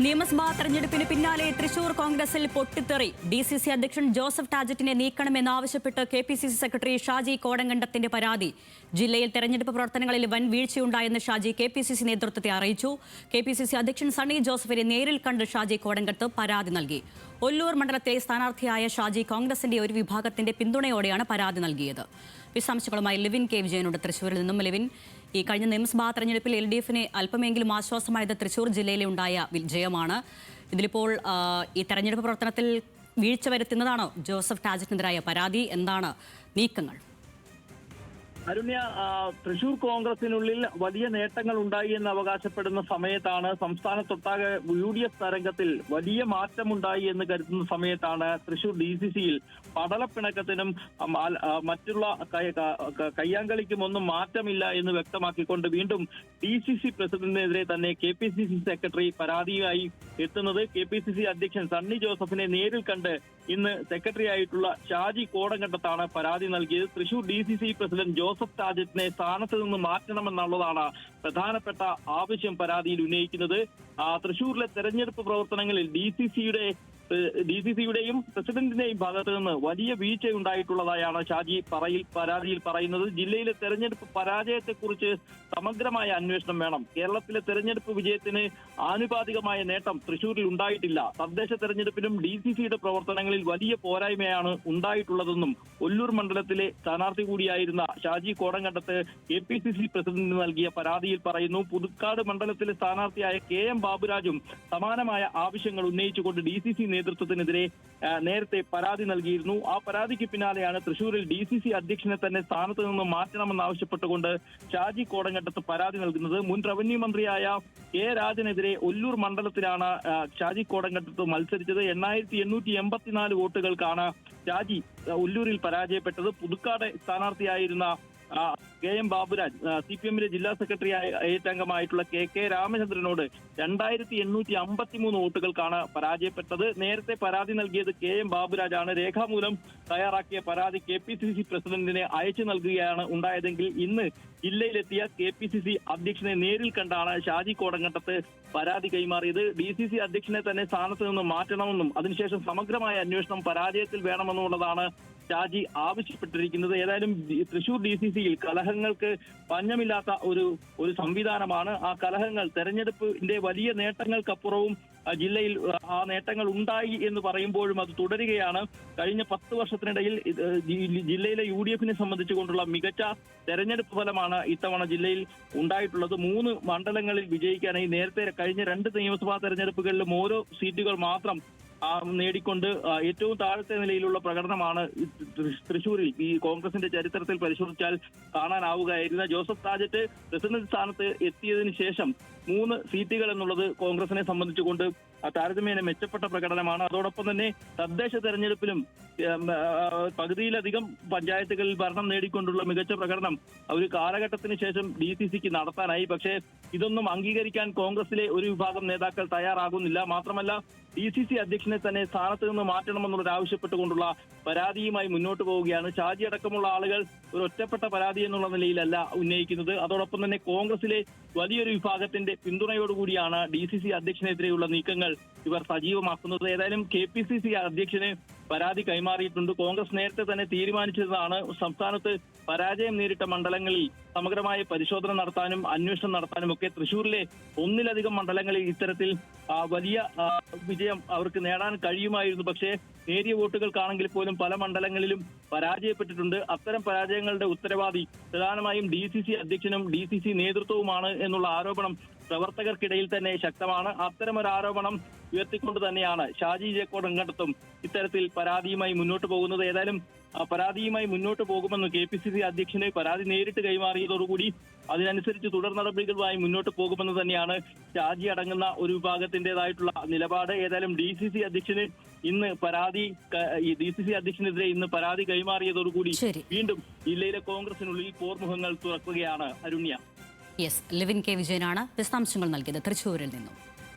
നിയമസഭാ തെരഞ്ഞെടുപ്പിന് പിന്നാലെ തൃശൂർ കോൺഗ്രസിൽ പൊട്ടിത്തെറി. DCC അധ്യക്ഷൻ ജോസഫ് ടാജറ്റിനെ നീക്കണമെന്നാവശ്യപ്പെട്ട് KPCC സെക്രട്ടറി ഷാജി കോടങ്കണ്ടത്തിന്റെ പരാതി. ജില്ലയിൽ തെരഞ്ഞെടുപ്പ് പ്രവർത്തനങ്ങളിൽ വൻ വീഴ്ചയുണ്ടായെന്ന് ഷാജി KPCC നേതൃത്വത്തെ അറിയിച്ചു. KPCC അധ്യക്ഷൻ സണ്ണി ജോസഫിനെ നേരിൽ കണ്ട് ഷാജി കോടങ്കണ്ടത്ത് പരാതി നൽകി. ഒല്ലൂർ മണ്ഡലത്തിലെ സ്ഥാനാർത്ഥിയായ ഷാജി കോൺഗ്രസിന്റെ ഒരു വിഭാഗത്തിന്റെ പിന്തുണയോടെയാണ് പരാതി നൽകിയത്. വിശദാംശങ്ങളുമായി ലിവിൻ കെ വിജയനോട് തൃശൂരിൽ നിന്നും. ലിവിൻ, ഈ കഴിഞ്ഞ നിയമസഭാ തെരഞ്ഞെടുപ്പിൽ LDFന് അല്പമെങ്കിലും ആശ്വാസമായത് തൃശൂർ ജില്ലയിലെ ഉണ്ടായ വിജയമാണ്. ഇതിലിപ്പോൾ ഈ തെരഞ്ഞെടുപ്പ് പ്രവർത്തനത്തിൽ വീഴ്ച വരുത്തുന്നതാണോ ജോസഫ് ടാജറ്റിനെതിരായ പരാതി? എന്താണ് നീക്കങ്ങൾ? അരുണ്യ, തൃശൂർ കോൺഗ്രസിനുള്ളിൽ വലിയ നേട്ടങ്ങൾ ഉണ്ടായി എന്ന് അവകാശപ്പെടുന്ന സമയത്താണ്, സംസ്ഥാനത്തൊട്ടാകെ UDF തരംഗത്തിൽ വലിയ മാറ്റമുണ്ടായി എന്ന് കരുതുന്ന സമയത്താണ് തൃശൂർ DCCയിൽ പടലപ്പിണക്കത്തിനും മറ്റുള്ള കയ്യാങ്കളിക്കും ഒന്നും മാറ്റമില്ല എന്ന് വ്യക്തമാക്കിക്കൊണ്ട് വീണ്ടും DCC പ്രസിഡന്റിനെതിരെ തന്നെ KPCC സെക്രട്ടറി പരാതിയായി എത്തുന്നത്. KPCC അധ്യക്ഷൻ സണ്ണി ജോസഫിനെ നേരിൽ കണ്ട് ഇന്ന് സെക്രട്ടറി ആയിട്ടുള്ള ഷാജി കോടങ്കണ്ടത്താണ് പരാതി നൽകിയത്. തൃശൂർ DCC പ്രസിഡന്റ് ജോസഫ് ടാജറ്റിനെ സ്ഥാനത്ത് നിന്ന് മാറ്റണമെന്നുള്ളതാണ് പ്രധാനപ്പെട്ട ആവശ്യം പരാതിയിൽ ഉന്നയിക്കുന്നത്. തൃശൂരിലെ തെരഞ്ഞെടുപ്പ് പ്രവർത്തനങ്ങളിൽ DCCയുടെയും പ്രസിഡന്റിന്റെയും ഭാഗത്ത് നിന്ന് വലിയ വീഴ്ചയുണ്ടായിട്ടുള്ളതായാണ് ഷാജി പരാതിയിൽ പറയുന്നത്. ജില്ലയിലെ തെരഞ്ഞെടുപ്പ് പരാജയത്തെക്കുറിച്ച് സമഗ്രമായ അന്വേഷണം വേണം. കേരളത്തിലെ തെരഞ്ഞെടുപ്പ് വിജയത്തിന് ആനുപാതികമായ നേട്ടം തൃശൂരിൽ ഉണ്ടായിട്ടില്ല. തദ്ദേശ തെരഞ്ഞെടുപ്പിലും DCCയുടെ പ്രവർത്തനങ്ങളിൽ വലിയ പോരായ്മയാണ് ഉണ്ടായിട്ടുള്ളതെന്നും ഒല്ലൂർ മണ്ഡലത്തിലെ സ്ഥാനാർത്ഥി കൂടിയായിരുന്ന ഷാജി കോടങ്കണ്ടത്ത് KPCC പ്രസിഡന്റിന് നൽകിയ പരാതിയിൽ പറയുന്നു. പുതുക്കാട് മണ്ഡലത്തിലെ സ്ഥാനാർത്ഥിയായ KM ബാബുരാജും സമാനമായ ആവശ്യങ്ങൾ ഉന്നയിച്ചുകൊണ്ട് DCC നേതൃത്വത്തിനെതിരെ നേരത്തെ പരാതി നൽകിയിരുന്നു. ആ പരാതിക്ക് പിന്നാലെയാണ് തൃശൂരിൽ DCC അധ്യക്ഷനെ തന്നെ സ്ഥാനത്ത് നിന്ന് മാറ്റണമെന്നാവശ്യപ്പെട്ടുകൊണ്ട് ഷാജി കോടങ്കണ്ടത്ത് പരാതി നൽകുന്നത്. മുൻ റവന്യൂ മന്ത്രിയായ K രാജനെതിരെ ഒല്ലൂർ മണ്ഡലത്തിലാണ് ഷാജി കോടങ്കണ്ടത്ത് മത്സരിച്ചത്. 8884 വോട്ടുകൾക്കാണ് ഷാജി ഒല്ലൂരിൽ പരാജയപ്പെട്ടത്. പുതുക്കാട് സ്ഥാനാർത്ഥിയായിരുന്ന KM ബാബുരാജ് CPMലെ ജില്ലാ സെക്രട്ടറി ഏറ്റംഗമായിട്ടുള്ള KK രാമചന്ദ്രനോട് 2853 വോട്ടുകൾക്കാണ് പരാജയപ്പെട്ടത്. നേരത്തെ പരാതി നൽകിയത് KM ബാബുരാജാണ്. രേഖാമൂലം തയ്യാറാക്കിയ പരാതി KPCC പ്രസിഡന്റിനെ അയച്ചു നൽകുകയാണ് ഉണ്ടായതെങ്കിൽ ഇന്ന് ജില്ലയിലെത്തിയ KPCC അധ്യക്ഷനെ നേരിൽ കണ്ടാണ് ഷാജി കോടങ്കണ്ടത്ത് പരാതി കൈമാറിയത്. DCC അധ്യക്ഷനെ തന്നെ സ്ഥാനത്ത് നിന്ന് മാറ്റണമെന്നും അതിനുശേഷം സമഗ്രമായ അന്വേഷണം പരാജയത്തിൽ വേണമെന്നുള്ളതാണ് ഷാജി ആവശ്യപ്പെട്ടിരിക്കുന്നത്. ഏതായാലും തൃശൂർ DCCയിൽ കലഹങ്ങൾക്ക് പഞ്ഞമില്ലാത്ത ഒരു സംവിധാനമാണ്. ആ കലഹങ്ങൾ തെരഞ്ഞെടുപ്പിന്റെ വലിയ നേട്ടങ്ങൾക്കപ്പുറവും ജില്ലയിൽ ആ നേട്ടങ്ങൾ ഉണ്ടായി എന്ന് പറയുമ്പോഴും അത് തുടരുകയാണ്. കഴിഞ്ഞ 10 വർഷത്തിനിടയിൽ ജില്ലയിലെ UDFനെ സംബന്ധിച്ചുകൊണ്ടുള്ള മികച്ച തെരഞ്ഞെടുപ്പ് ഫലമാണ് ഇത്തവണ ജില്ലയിൽ ഉണ്ടായിട്ടുള്ളത്. 3 മണ്ഡലങ്ങളിൽ വിജയിക്കാനായി നേരത്തെ കഴിഞ്ഞ 2 നിയമസഭാ തെരഞ്ഞെടുപ്പുകളിലും ഓരോ സീറ്റുകൾ മാത്രം നേടിക്കൊണ്ട് ഏറ്റവും താഴത്തെ നിലയിലുള്ള പ്രകടനമാണ് തൃശൂരിൽ ഈ കോൺഗ്രസിന്റെ ചരിത്രത്തിൽ പരിശോധിച്ചാൽ കാണാനാവുകയായിരുന്നു. ജോസഫ് ടാജറ്റ് പ്രസിഡന്റ് സ്ഥാനത്ത് എത്തിയതിനു ശേഷം 3 സീറ്റുകൾ എന്നുള്ളത് കോൺഗ്രസിനെ സംബന്ധിച്ചുകൊണ്ട് താരതമ്യേന മെച്ചപ്പെട്ട പ്രകടനമാണ്. അതോടൊപ്പം തന്നെ തദ്ദേശ തെരഞ്ഞെടുപ്പിലും പകുതിയിലധികം പഞ്ചായത്തുകളിൽ ഭരണം നേടിക്കൊണ്ടുള്ള മികച്ച പ്രകടനം ഒരു കാലഘട്ടത്തിന് ശേഷം DCCക്ക് നടത്താനായി. പക്ഷേ ഇതൊന്നും അംഗീകരിക്കാൻ കോൺഗ്രസിലെ ഒരു വിഭാഗം നേതാക്കൾ തയ്യാറാകുന്നില്ല. മാത്രമല്ല DCC അധ്യക്ഷനെ തന്നെ സ്ഥാനത്ത് നിന്ന് മാറ്റണമെന്നുള്ളൊരാവശ്യപ്പെട്ടുകൊണ്ടുള്ള പരാതിയുമായി മുന്നോട്ട് പോവുകയാണ്. ഷാജി അടക്കമുള്ള ആളുകൾ ഒരു ഒറ്റപ്പെട്ട പരാതി എന്നുള്ള നിലയിലല്ല ഉന്നയിക്കുന്നത്. അതോടൊപ്പം തന്നെ കോൺഗ്രസിലെ വലിയൊരു വിഭാഗത്തിന്റെ പിന്തുണയോടുകൂടിയാണ് DCC അധ്യക്ഷനെതിരെയുള്ള നീക്കങ്ങൾ ഇവർ സജീവമാക്കുന്നത്. ഏതായാലും KPCC അധ്യക്ഷന് പരാതി കൈമാറിയിട്ടുണ്ട്. കോൺഗ്രസ് നേരത്തെ തന്നെ തീരുമാനിച്ചതാണ് സംസ്ഥാനത്ത് പരാജയം നേരിട്ട മണ്ഡലങ്ങളിൽ സമഗ്രമായ പരിശോധന നടത്താനും അന്വേഷണം നടത്താനും ഒക്കെ. തൃശൂരിലെ 1-ലധികം മണ്ഡലങ്ങളിൽ ഇത്തരത്തിൽ വലിയ വിജയം അവർക്ക് നേടാൻ കഴിയുമായിരുന്നു. പക്ഷേ നേരിയ വോട്ടുകൾക്കാണെങ്കിൽ പോലും പല മണ്ഡലങ്ങളിലും പരാജയപ്പെട്ടിട്ടുണ്ട്. അത്തരം പരാജയങ്ങളുടെ ഉത്തരവാദി പ്രധാനമായും DCC അധ്യക്ഷനും DCC നേതൃത്വവുമാണ് എന്നുള്ള ആരോപണം പ്രവർത്തകർക്കിടയിൽ തന്നെ ശക്തമാണ്. അത്തരമൊരു ആരോപണം ഉയർത്തിക്കൊണ്ട് തന്നെയാണ് ഷാജി കോടങ്കണ്ടത്തും ഇത്തരത്തിൽ പരാതിയുമായി മുന്നോട്ട് പോകുന്നത്. ഏതായാലും പരാതിയുമായി മുന്നോട്ട് പോകുമെന്ന് KPCC അധ്യക്ഷന് പരാതി നേരിട്ട് കൈമാറിയതോടുകൂടി അതിനനുസരിച്ച് തുടർ നടപടികളുമായി മുന്നോട്ട് പോകുമെന്ന് തന്നെയാണ് ഷാജി അടങ്ങുന്ന ഒരു വിഭാഗത്തിന്റേതായിട്ടുള്ള നിലപാട്. ഏതായാലും DCC അധ്യക്ഷന് ഇന്ന് DCC അധ്യക്ഷനെതിരെ ഇന്ന് പരാതി കൈമാറിയതോടുകൂടി വീണ്ടും ജില്ലയിലെ കോൺഗ്രസിനുള്ളിൽ പോർമുഖങ്ങൾ തുറക്കുകയാണ്. അരുണ്യ. ലിവിൻ കെ വിജയനാണ് വിശദാംശങ്ങൾ നൽകിയത് തൃശൂരിൽ നിന്നും.